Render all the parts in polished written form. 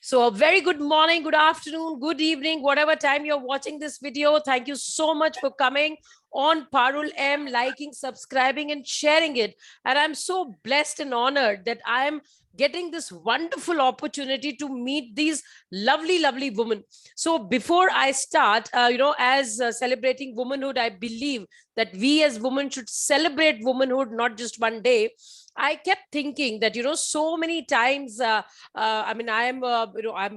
So a very good morning, good afternoon, good evening, whatever time you're watching this video. Thank you so much for coming on Parul M, liking, subscribing and sharing it. And I'm so blessed and honored that I'm getting this wonderful opportunity to meet these lovely, lovely women. So before I start, as celebrating womanhood, I believe that we as women should celebrate womanhood, not just one day. I kept thinking that, so many times, I mean, I'm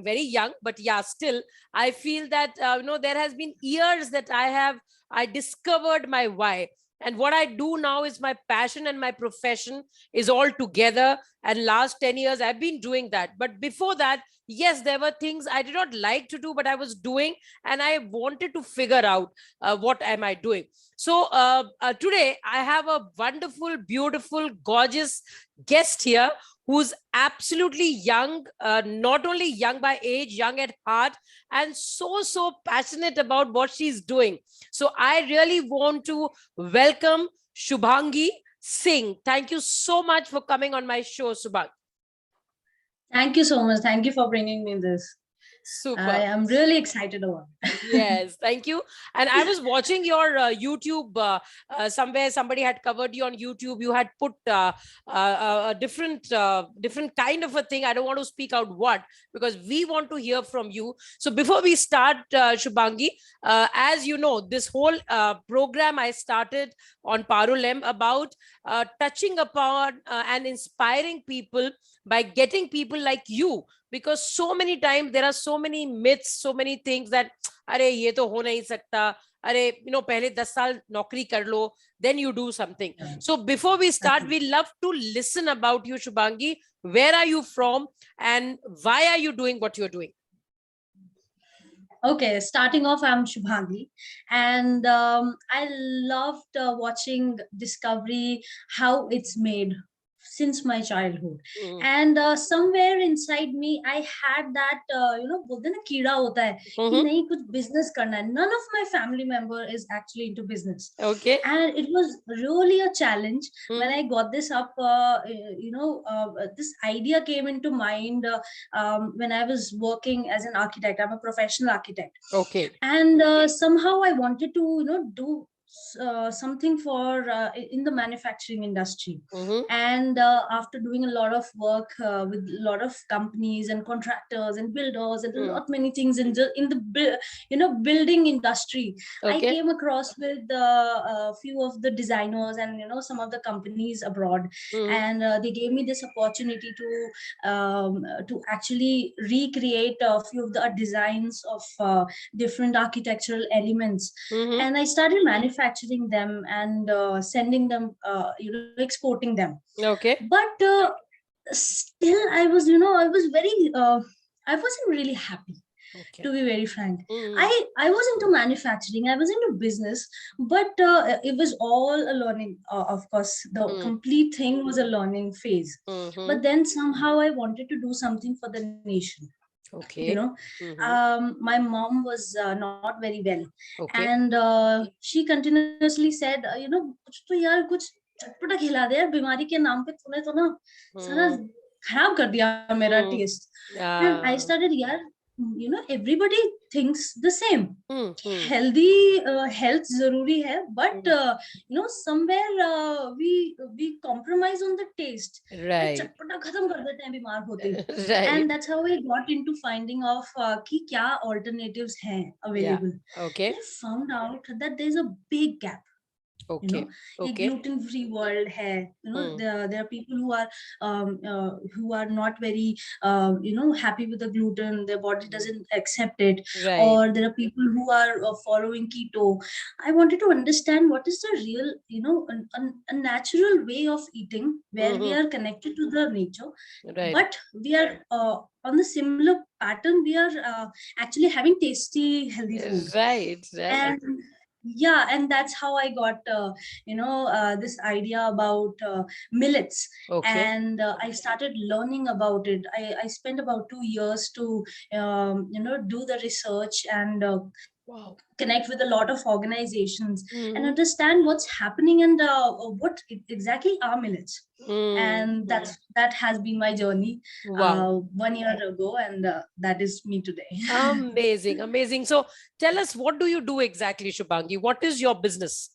very young, but yeah, still, I feel that, there has been years that I discovered my why. And what I do now is my passion and my profession is all together. And last 10 years, I've been doing that. But before that, yes, there were things I did not like to do, but I was doing, and I wanted to figure out what am I doing. So today I have a wonderful, beautiful, gorgeous guest here who's absolutely young, not only young by age, young at heart, and so passionate about what she's doing. So I really want to welcome Shubhangi Singh. Thank you so much for coming on my show, Shubhangi. Thank you so much. Thank you for bringing me this. Super. I am really excited about it. Yes, thank you. And I was watching your YouTube somewhere. Somebody had covered you on YouTube. You had put a different kind of a thing. I don't want to speak out what, because we want to hear from you. So before we start, Shubhangi, as you know, this whole program I started on Parul M about touching upon and inspiring people by getting people like you, because so many times there are so many myths, so many things that अरे ये तो हो नहीं सकता, अरे पहले 10 साल नौकरी कर लो, then you do something. So before we start, we love to listen about you, Shubhangi. Where are you from and why are you doing what you're doing? Okay, starting off, I'm Shubhangi, and I loved watching Discovery, how it's made since my childhood. And somewhere inside me I had that बोलते हैं ना कीड़ा होता है कि नहीं कुछ business करना है. None of my family member is actually into business. Okay. And it was really a challenge when I got this up. This idea came into mind when I was working as an architect. I'm a professional architect. Okay. And somehow I wanted to do something for in the manufacturing industry. And after doing a lot of work with a lot of companies and contractors and builders and a lot many things in the building industry, I came across with a few of the designers and some of the companies abroad, and they gave me this opportunity to actually recreate a few of the designs of different architectural elements. And I started manufacturing them and sending them, exporting them. Okay. But still I was I wasn't really happy. Okay. To be very frank, I was into manufacturing, I was into business, but it was all a learning. Of course, the complete thing was a learning phase. But then somehow I wanted to do something for the nation. Okay. My mom was not very well. Okay. And she continuously said, कुछ तो यार कुछ चटपटा खिला दे यार, बीमारी के नाम पे तूने तो ना सारा खराब कर दिया मेरा टेस्ट. And I started, यार, everybody thinks the same. Healthy health zaruri hai, but somewhere we compromise on the taste. Right. चटपटा खत्म कर देते हैं बीमार होते. Right. And that's how I got into finding of कि क्या alternatives हैं available. Yeah. Okay. I found out that there's a big gap. Okay. A gluten-free world hai. There are people who are not very happy with the gluten. Their body doesn't accept it. Right. Or there are people who are following keto. I wanted to understand what is the real, a natural way of eating where we are connected to the nature, right, but we are on the similar pattern. We are actually having tasty, healthy food. Right. And yeah, and that's how I got this idea about millets. Okay. And I started learning about it. I spent about 2 years to do the research and connect with a lot of organizations and Mm-hmm. understand what's happening and what exactly are millets. And that has been my journey Wow. 1 year ago, and that is me today. Amazing, amazing. So tell us, what do you do exactly, Shubhangi? What is your business?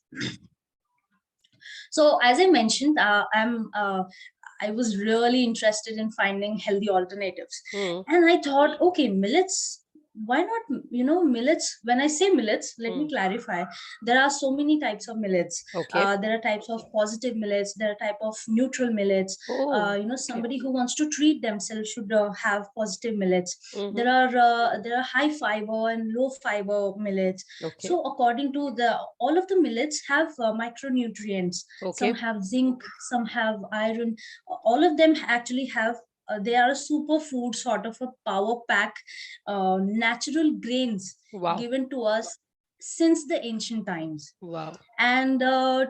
So as I mentioned, I was really interested in finding healthy alternatives, Mm, and I thought, okay, millets. Why not? Millets. When I say millets, let me mm. clarify. There are so many types of millets. Okay. There are types of positive millets. There are type of neutral millets. Oh, okay. Somebody who wants to treat themselves should have positive millets. Mm-hmm. There are high fiber and low fiber millets. Okay. So according to the all of the millets have micronutrients. Some Okay. have zinc, some have iron. All of them actually have. They are a superfood, sort of a power pack, natural grains Wow. given to us since the ancient times. Wow. And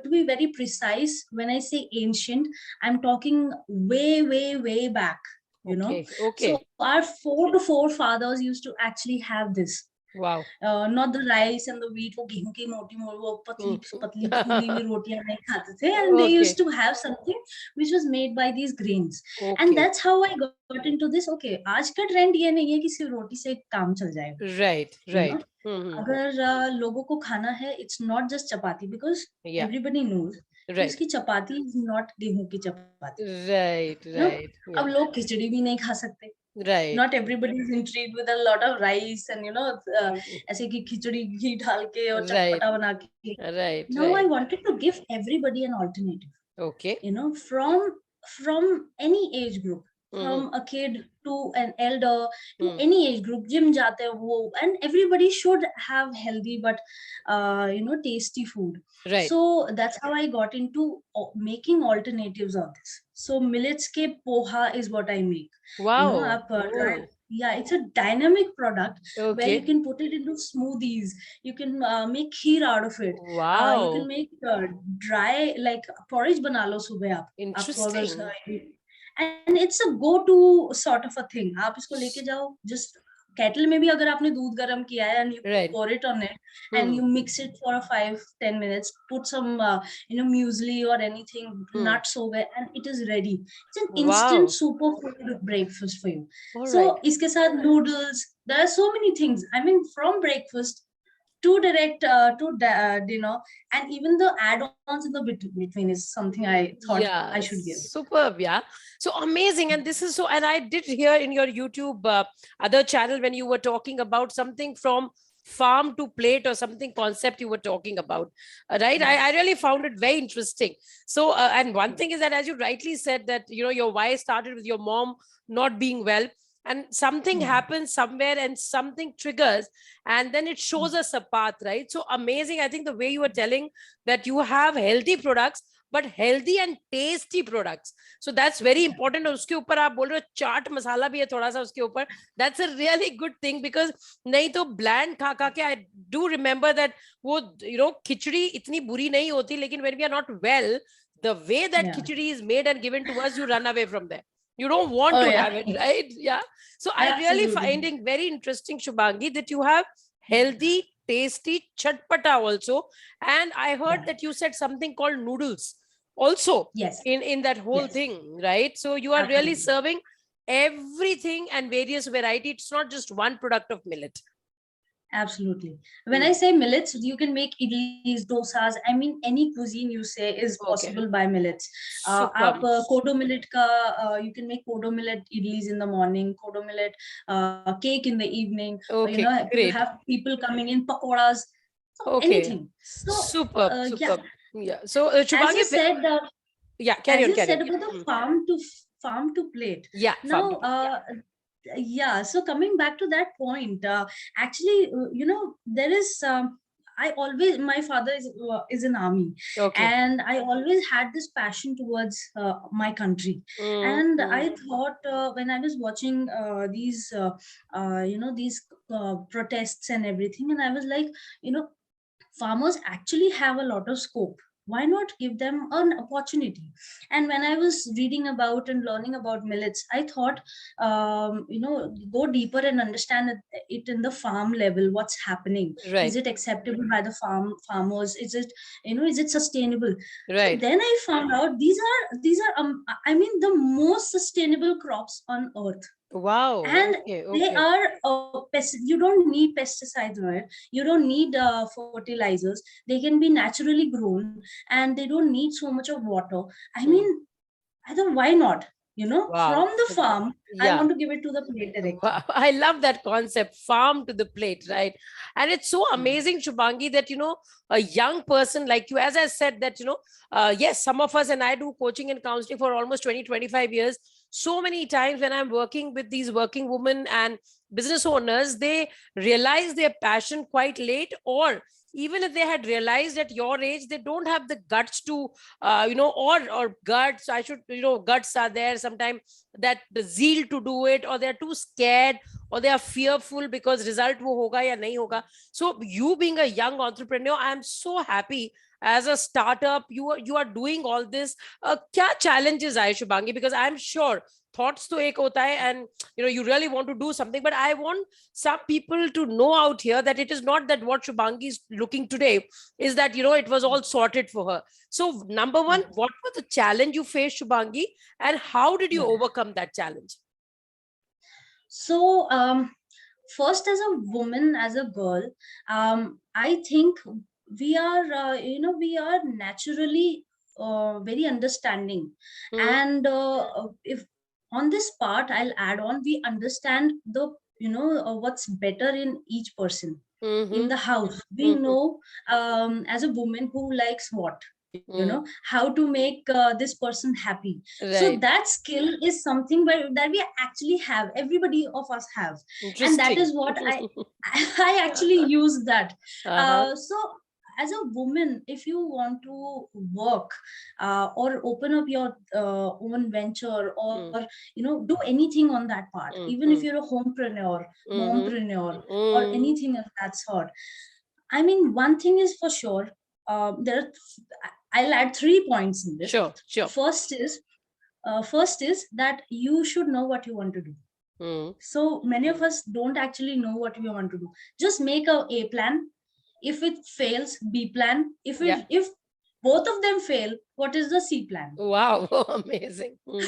to be very precise, when I say ancient, I'm talking way, way, way back. You know, Okay. Okay. so our forefathers used to actually have this, Wow. not the rice and the wheat, वो गेहूं की मोटी वो पतली Mm. पतली फूली हुई रोटियां नहीं खाते थे, and they used Okay. to have something which was made by these grains. And Okay. that's how I got into this. Okay, आज का ट्रेंड ये नहीं है कि सिर्फ रोटी से काम चल जाएगा, Right. you know. Right. Mm-hmm. अगर लोगों को खाना है, it's not just chapati, because Yeah. everybody knows कि Right. उसकी चपाती is not गेहूं की चपाती, Right. you know. Right. अब Yeah. लोग खिचड़ी भी नहीं खा सकते. Right. Not everybody is intrigued with a lot of rice and uh, Mm. ऐसे कि खिचड़ी घी डाल के और Right. चटपटा बना के. Right. Now I Right. wanted to give everybody an alternative, Okay. from any age group, Mm-hmm. from a kid to an elder, to Mm. any age group. Gym जाते हैं वो, and everybody should have healthy but tasty food. Right. So that's how I got into making alternatives of this. So millets ke poha is what I make. Wow. आप Oh. yeah, it's a dynamic product where you Okay. can put it into smoothies. You can make kheer out of it. You can Wow. make dry, like porridge bana lo subah aap. आपको अगर Interesting. and it's a go to sort of a thing. आप इसको लेके जाओ, just kettle में भी अगर आपने दूध गर्म किया है, and you Right. pour it on it, and Hmm. you mix it for a 5-10 minutes, put some muesli or anything, Hmm. nuts over, and it is ready. It's an instant Wow. superfood breakfast for you. All So right. इसके साथ noodles, there are so many things. I mean, from breakfast to direct dinner, and even the add-ons in the between is something I thought I Yeah, should give. superb. Yeah. So amazing. And this is so, and I did hear in your YouTube other channel when you were talking about something from farm to plate or something concept you were talking about, right? I Yes. really found it very interesting. So, and one thing is that, as you rightly said, that, your why started with your mom not being well, and something Yeah. happens somewhere and something triggers, and then it shows us a path, right? So amazing. I think the way you were telling that you have healthy products, but healthy and tasty products, so that's very important. और उसके ऊपर आप बोल रहे हो चाट मसाला भी है थोड़ा सा उसके ऊपर. That's a really good thing, because नहीं तो bland खा खा के, I do remember that वो खिचड़ी इतनी बुरी नहीं होती, लेकिन when we are not well, the way that Yeah. khichdi is made and given to us, you run away from there. You don't want Oh to yeah. have it, right? Yeah. So I really Absolutely. finding very interesting, Shubhangi, that you have healthy, tasty chatpata also. And I heard Yeah. that you said something called noodles also Yes. in that whole Yes. thing, right? So you are really Absolutely. serving everything and various variety. It's not just one product of millet. Absolutely. When I say millets, you can make idlis, dosas. I mean, any cuisine you say is Okay. possible by millets. Super. Kodo millet ka, you can make kodo millet idlis in the morning, kodo millet cake in the evening. Okay, You great. have people coming in, pakoras, so Okay. anything. So Superb, yeah, superb. Yeah. So, as you Shubhangi, said, yeah, carry on, carry on. about the Hmm. farm to plate. Yeah, farm to Now, plate. Yeah. yeah, so coming back to that point, actually, there is I always, my father is in army, Okay. and I always had this passion towards my country. And I Mm-hmm. thought, when I was watching these protests and everything, and I was like, farmers actually have a lot of scope. why not give them an opportunity? And when I was reading about and learning about millets, I thought, go deeper and understand it in the farm level, what's happening. Is Right. it acceptable by the farmers? Is it, is it sustainable? So Right. then I found out these are I mean, the most sustainable crops on earth. Wow. And Okay. they Okay. are you don't need pesticides on it, you don't need fertilizers, they can be naturally grown, and they don't need so much of water. I Hmm. mean, I thought, why not, Wow. from the farm, I Yeah. want to give it to the plate directly. Wow, I love that concept, farm to the plate, right? And it's so Yeah. amazing, Shubhangi, that, a young person like you, as I said, that, yes, some of us, and I do coaching and counseling for almost 20-25 years. So many times when I'm working with these working women and business owners, they realize their passion quite late, or even if they had realized at your age, they don't have the guts to, or guts, I should, guts are there sometimes, that the zeal to do it, or they're too scared, or they are fearful because result wo hoga ya nahi hoga. So you being a young entrepreneur, I am so happy. As a startup, you are doing all this. Kya challenges aaye, Shubhangi? Because I'm sure thoughts to ek hota hai, and you really want to do something, but I want some people to know out here that it is not that what Shubhangi is looking today is that it was all sorted for her. So number one, Yeah. what was the challenge you faced, Shubhangi, and how did you Yeah. overcome that challenge? So, first, as a woman, as a girl, I think we are naturally very understanding, Mm-hmm. and if on this part, I'll add on, we understand the what's better in each person in Mm-hmm. the house. We Mm-hmm. know, as a woman, who likes what, Mm. how to make this person happy. So Right. that skill is something that we actually have, everybody of us have. And that Interesting. is what I actually use that. Uh-huh. So as a woman, if you want to work, or open up your own venture, or Mm. do anything on that part, even if Mm-hmm. you're a homepreneur, Mm-hmm. mompreneur, or Mm. anything of that sort, I mean, one thing is for sure. There are, I'll add 3 points in this. Sure, sure. First is, that you should know what you want to do. Mm. So many of us don't actually know what we want to do. Just make a plan. If it fails, B plan. Yeah. If both of them fail, what is the C plan? Wow. Amazing. Mm.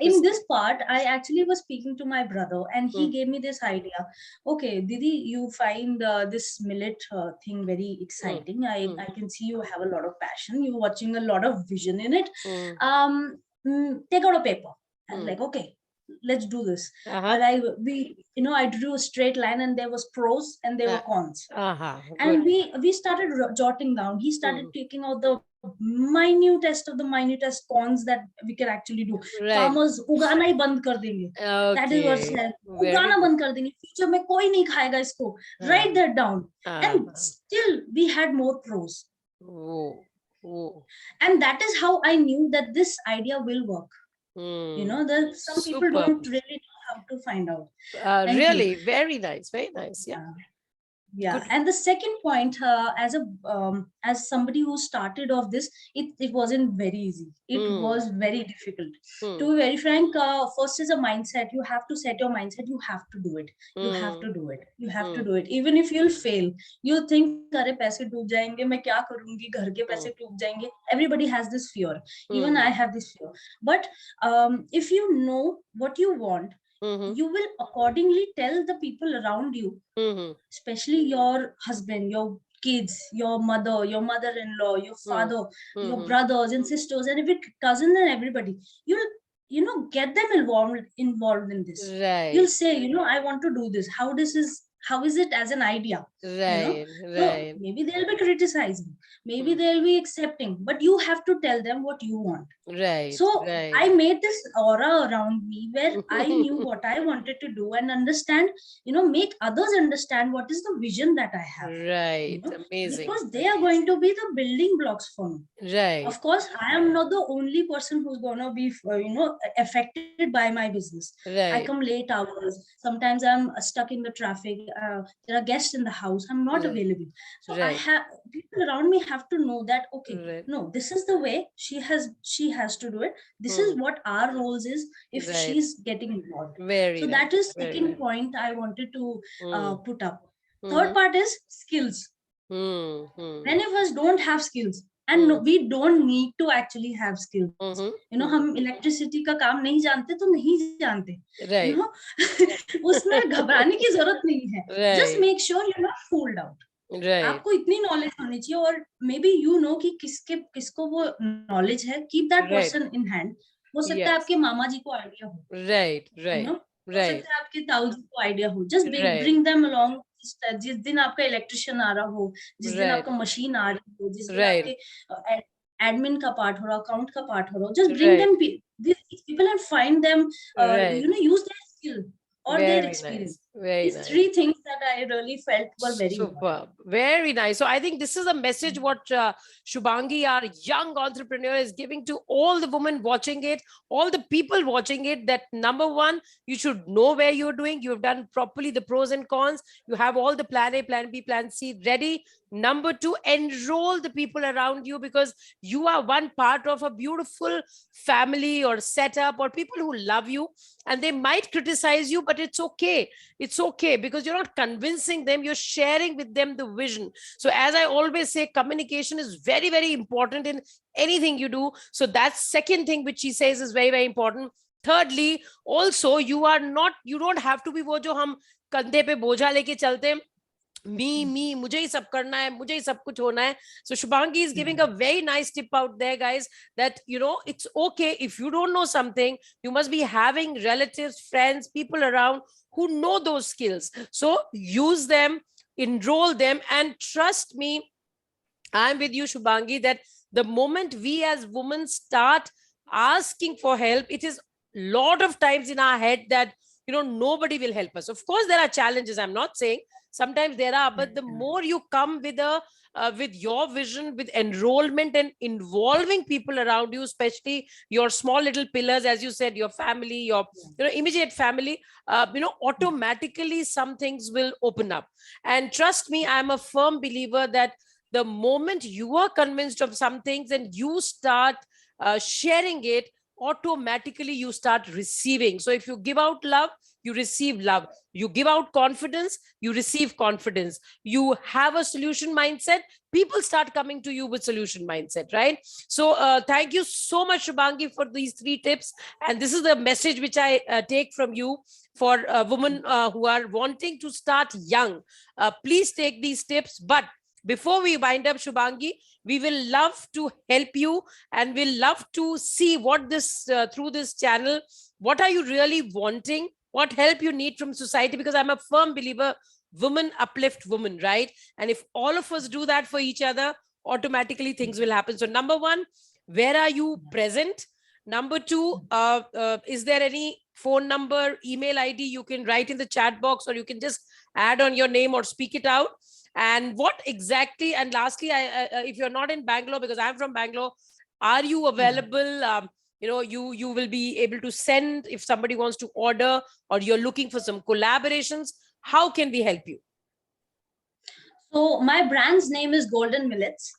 In this Interesting. part, I actually was speaking to my brother, and he Mm. gave me this idea. Okay, Didi, you find this millet thing very Mm. exciting. Mm. I can see you have a lot of passion. You're watching a lot of vision in it. Mm. Take out a paper. I'm Mm. like, okay, let's do this. Uh-huh. I drew a straight line, and there was pros and there were cons, Uh-huh. Good. and we started jotting down. He started Mm. taking out the minutest of the minutest cons that we can actually do. Right. Farmers उगाना ही बंद कर देंगे. That is what Okay. said. Very उगाना good. बंद कर देंगे. Future में कोई नहीं खाएगा इसको. Uh, Write that down. And uh, still we had more pros. oh, oh. And that is how I knew that this idea will work. Mm. That some people Superb. don't really know how to find out. Thank you. Really, very nice. Very nice. Yeah. Yeah. Yeah, Good. and the second point, as somebody who started off this, it wasn't very easy. It Mm. was very difficult. To Mm. be very frank, first is a mindset. You have to set your mindset. You have to do it. You have Mm. to do it. You have to Mm. do it. Even if you'll fail, you think, अरे पैसे डूब जाएंगे, मैं क्या करूंगी, घर के पैसे Mm. डूब जाएंगे. Everybody has this fear. Even I Mm. have this fear. But if you know what you want, Mm-hmm. you will accordingly tell the people around you, Mm-hmm. especially your husband, your kids, your mother, your mother-in-law, your Mm. father, your Mm-hmm. brothers and sisters, and every cousin and everybody. You'll get them involved in this. You'll Right. say, I want to do this. How is it as an idea? you know Right. so Right. maybe they'll be criticizing, maybe Mm. they'll be accepting, but you have to tell them what you want. Right. So Right. I made this aura around me where I knew what I wanted to do and understand, make others understand what is the vision that I have, you Right. know, Amazing. because they are going to be the building blocks for me. Right. Of course, I am not the only person who's going to be affected by my business. I come Right. late hours, sometimes I'm stuck in the traffic, there are guests in the house, I'm not available. So I Right. have people around me have to know that, okay, Right. no, this is the way she has to do it. This is what our roles is if Right. she's getting involved. Very So nice. that is Very second nice. point I wanted to put up. Third Mm-hmm. part is skills. Mm-hmm. Many of us don't have skills, and Mm-hmm. we don't need to actually have skills. You know, Mm-hmm. हम electricity का काम नहीं जानते तो नहीं जानते, you Right. know. उसमें घबराने की जरूरत नहीं है. Just Right. make sure you're not fooled out. Right. आपको इतनी नॉलेज होनी चाहिए, और मे बी यू नो कि किसको वो नॉलेज है. Keep that Right. Person in hand. हो सकता है Yes. आपके मामा जी को आइडिया हो, Right. You know. Right. हो Right. सकता है आपके ताऊ जी को आइडिया हो. Just Right. Bring them along. जिस दिन आपका इलेक्ट्रिशियन आ रहा हो, जिस दिन Right. आपका मशीन आ रही हो, जिस दिन Right. आपके एडमिन का पार्ट हो रहा, अकाउंट का पार्ट हो रहा, just bring Right. Them these people and find them, Right. use their skill or their Very experience. nice. Very These nice. three things that I really felt were very important. Superb. Very nice. So I think this is a message what Shubhangi, our young entrepreneur, is giving to all the women watching it, all the people watching it, that number one, you should know where you're doing. You've done properly the pros and cons. You have all the plan A, plan B, plan C ready. Number two, enroll the people around you, because you are one part of a beautiful family or setup, or people who love you, and they might criticize you, but it's okay. It's okay, because you're not convincing them, you're sharing with them the vision. So as I always say, communication is very, very important in anything you do. So that's second thing which she says is very, very important. Thirdly, also, you don't have to be वो जो हम कंधे पे बोझा लेके चलते हैं, me, मुझे ही सब करना है, मुझे ही सब कुछ होना है. So Shubhangi is giving a very nice tip out there, guys, that, it's okay if you don't know something, you must be having relatives, friends, people around who know those skills. So use them, enroll them, and trust me, I'm with you, Shubhangi, that the moment we as women start asking for help, it is a lot of times in our head that, nobody will help us. Of course, there are challenges. I'm not saying sometimes there are, but the more you come with your vision, with enrollment and involving people around you, especially your small little pillars, as you said, your family, your immediate family, automatically some things will open up. And trust me, I'm a firm believer that the moment you are convinced of some things and you start sharing it, automatically you start receiving. So if you give out love, you receive love. You give out confidence, you receive confidence. You have a solution mindset, people start coming to you with solution mindset, right? So thank you so much, Shubhangi, for these 3 tips. And this is the message which I take from you for women who are wanting to start young. Please take these tips. But before we wind up, Shubhangi, we will love to help you, and we'll love to see what this through this channel, what are you really wanting, what help you need from society, because I'm a firm believer, women uplift women, right? And if all of us do that for each other, automatically things will happen. So number one, where are you present? Number two, is there any phone number, email ID you can write in the chat box, or you can just add on your name or speak it out? And what exactly, and lastly, if you're not in Bangalore, because I'm from Bangalore, are you available? You will be able to send if somebody wants to order, or you're looking for some collaborations. How can we help you? So my brand's name is Golden Millets,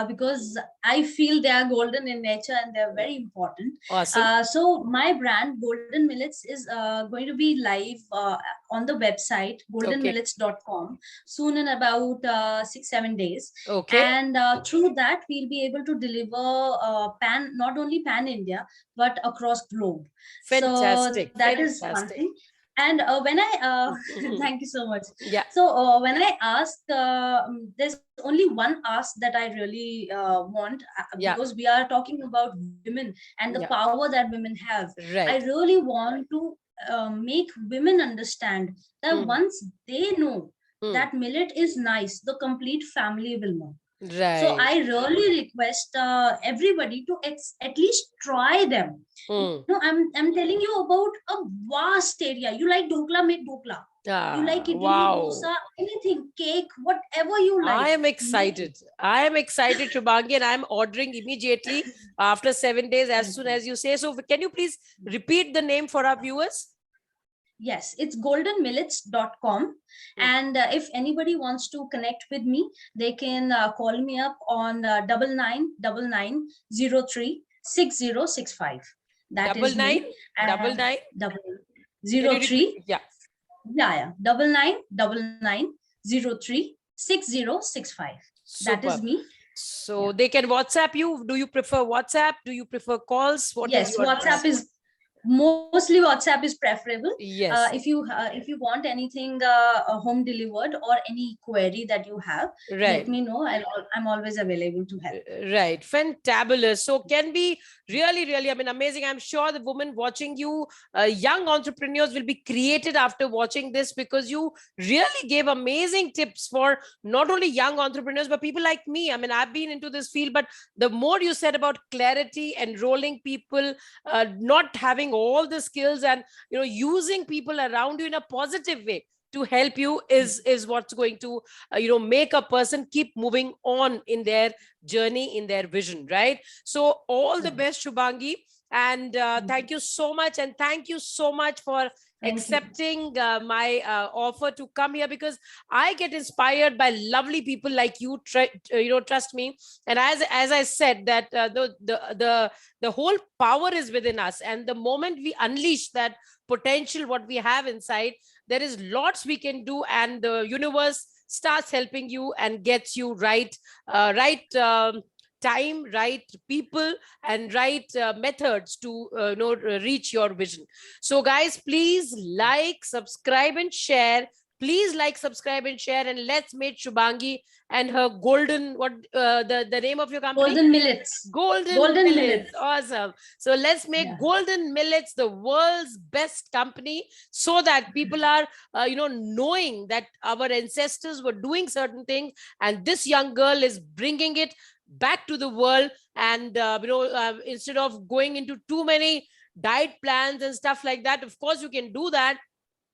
because I feel they are golden in nature and they're very important. Awesome. So my brand Golden Millets is going to be live on the website goldenmillets.com soon, in about 6-7 days. Okay. And through that, we'll be able to deliver not only pan India but across globe. Fantastic. So that Fantastic. is one thing. And when I thank you so much. Yeah. So when I ask, there's only one ask that I really want, because we are talking about women and the power that women have. Right. I really want to make women understand that once they know that millet is nice, the complete family will know. Right. So I really request everybody to at least try them. I'm telling you about a vast area. You like dhokla, make dhokla. You like idli, dosa, anything, cake, whatever you like. I am excited. I am excited, Shubhangi, and I'm ordering immediately after 7 days, as soon as you say. So can you please repeat the name for our viewers? Yes, it's goldenmillets.com. And if anybody wants to connect with me, they can call me up on 9999036065. That Double is nine, me. double And nine. double Can zero you repeat? three, Yeah. yeah, 9999036065. That is Superb. me. So Yeah. they can WhatsApp you. Do you prefer WhatsApp? Do you prefer calls? What is Yes, your WhatsApp is mostly WhatsApp is preferable. Yes, If you want anything home delivered or any query that you have, let right. me know. I'm always available to help. Right, fantabulous. So can be really, really, I mean, amazing. I'm sure the women watching you, young entrepreneurs will be created after watching this, because you really gave amazing tips for not only young entrepreneurs, but people like me. I mean, I've been into this field, but the more you said about clarity, enrolling people, not having all the skills, and, using people around you in a positive way to help you is what's going to make a person keep moving on in their journey, in their vision, right? So all the Yeah. best, Shubhangi, and thank you so much, and thank you so much for Thank you. accepting my offer to come here, because I get inspired by lovely people like you. Trust me. And as I said, that the whole power is within us, and the moment we unleash that potential what we have inside, there is lots we can do, and the universe starts helping you and gets you right time, right people, and right methods to reach your vision. So guys, please like, subscribe, and share. Please like, subscribe, and share, and let's meet Shubhangi and her golden, what the name of your company? Golden Millets. Golden Golden Millets. Millets. Awesome. So let's make Yeah. Golden Millets the world's best company, so that people are, knowing that our ancestors were doing certain things, and this young girl is bringing it back to the world. And, instead of going into too many diet plans and stuff like that, of course, you can do that.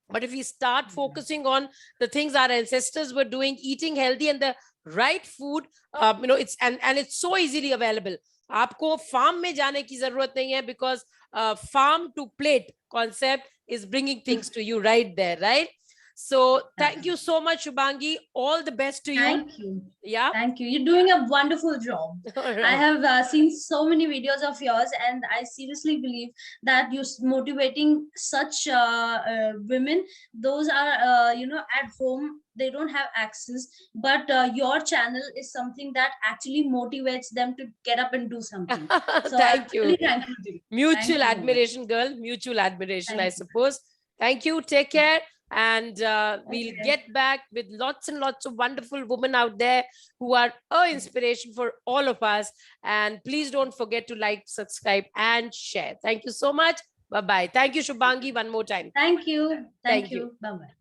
But if we start focusing on the things our ancestors were doing, eating healthy and the right food, and it's so easily available. आपको farm में जाने की जरूरत नहीं है, because farm to plate concept is bringing things to you right there, right? So thank you so much, Shubhangi. All the best to you. Thank you. Yeah. Thank you. You're doing a wonderful job. Right. I have seen so many videos of yours, and I seriously believe that you're motivating such women. Those are, at home, they don't have access, but your channel is something that actually motivates them to get up and do something. So Thank I'm really you. thankful to you. Mutual Thank you so much. admiration, girl. Mutual admiration, I Thank you. suppose. Thank you. Take care. And we'll Okay. get back with lots and lots of wonderful women out there who are an inspiration for all of us. And please don't forget to like, subscribe, and share. Thank you so much. Bye-bye. Thank you, Shubhangi, one more time. Thank you. Thank Thank you. you. Bye-bye.